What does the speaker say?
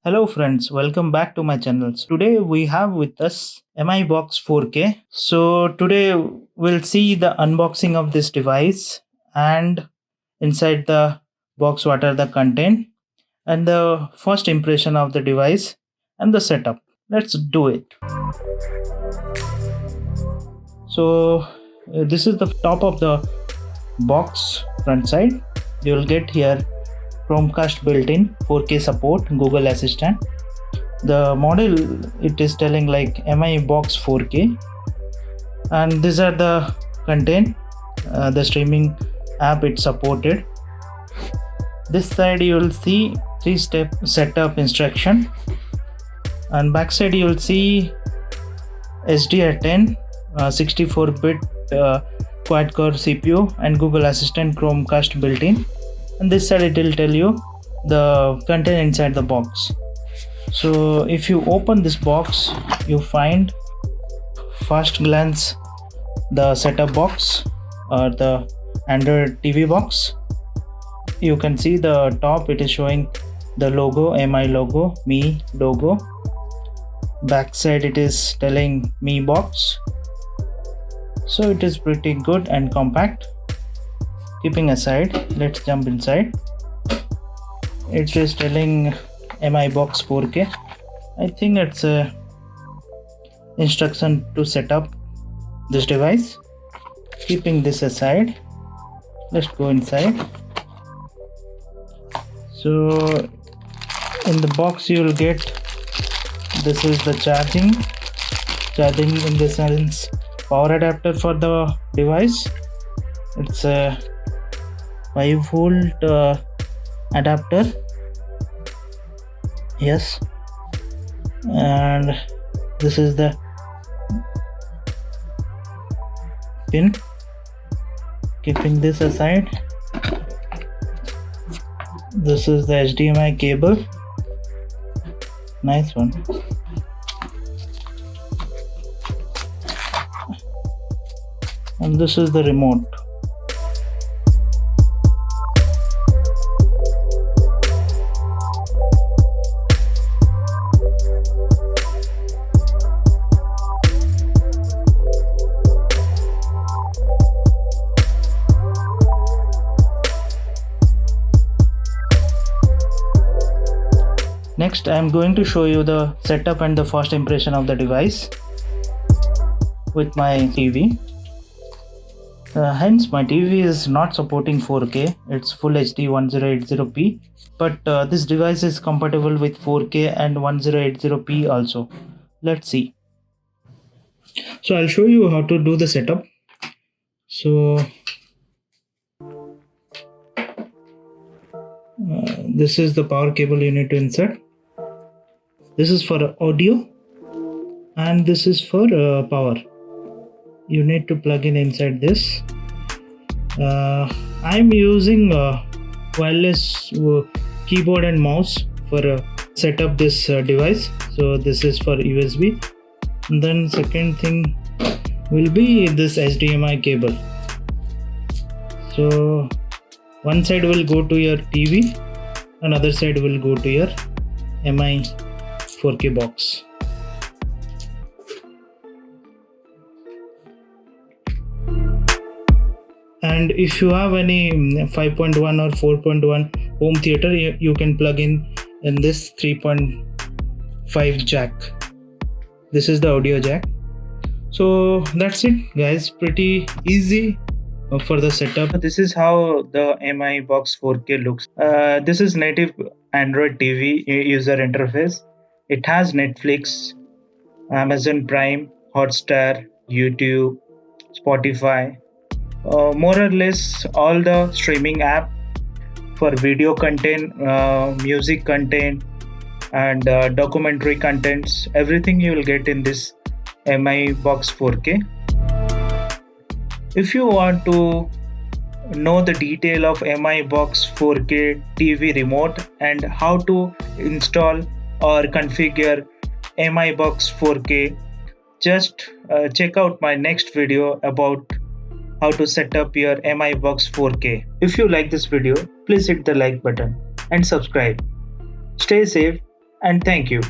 Hello friends, welcome back to my channel. Today we have with us mibox 4K. So today we'll see the unboxing of this device and inside the box what are the content and the first impression of the device and the setup. Let's do it. So this is the top of the box front side. You will get here Chromecast built-in 4K support, Google Assistant. The model it is telling like mibox 4K, and these are the content. The streaming app it supported. This side you will see 3-step setup instruction, and backside you will see SDR10 64-bit quad-core CPU and Google Assistant Chromecast built-in. And this side it will tell you the content inside the box. So if you open this box, you find first glance the setup box or the Android TV box. You can see the top it is showing the logo, mi logo, me logo. Backside it is telling me box. So it is pretty good and compact. Keeping aside, let's jump inside. It is telling mibox 4K. I think it's a instruction to set up this device. Keeping this aside, let's go inside. So in the box you will get, this is the charging in the sense power adapter for the device. It's a 5-volt adapter, yes, and this is the pin. Keeping this aside, this is the HDMI cable, nice one. And this is the remote. Next, I am going to show you the setup and the first impression of the device with my TV. Hence, my TV is not supporting 4K, it's Full HD 1080p, but this device is compatible with 4K and 1080p also. Let's see. So I'll show you how to do the setup. So this is the power cable you need to insert. This is for audio and this is for power. You need to plug in inside this. I'm using wireless keyboard and mouse for set up this device. So this is for USB. And then second thing will be this HDMI cable. So one side will go to your TV, another side will go to your mi 4K box. And if you have any 5.1 or 4.1 home theater, you can plug in this 3.5 jack. This is the audio jack. So that's it guys, pretty easy for the setup. This is how the mibox 4K looks. This is native Android TV user interface. It has Netflix, Amazon Prime, Hotstar, YouTube, Spotify, more or less all the streaming app for video content, music content, and documentary contents. Everything you will get in this mibox 4K. If you want to know the detail of mibox 4K TV remote and how to install or configure mibox 4K, just check out my next video about how to set up your mibox 4K. If you like this video, please hit the like button and subscribe. Stay safe and thank you.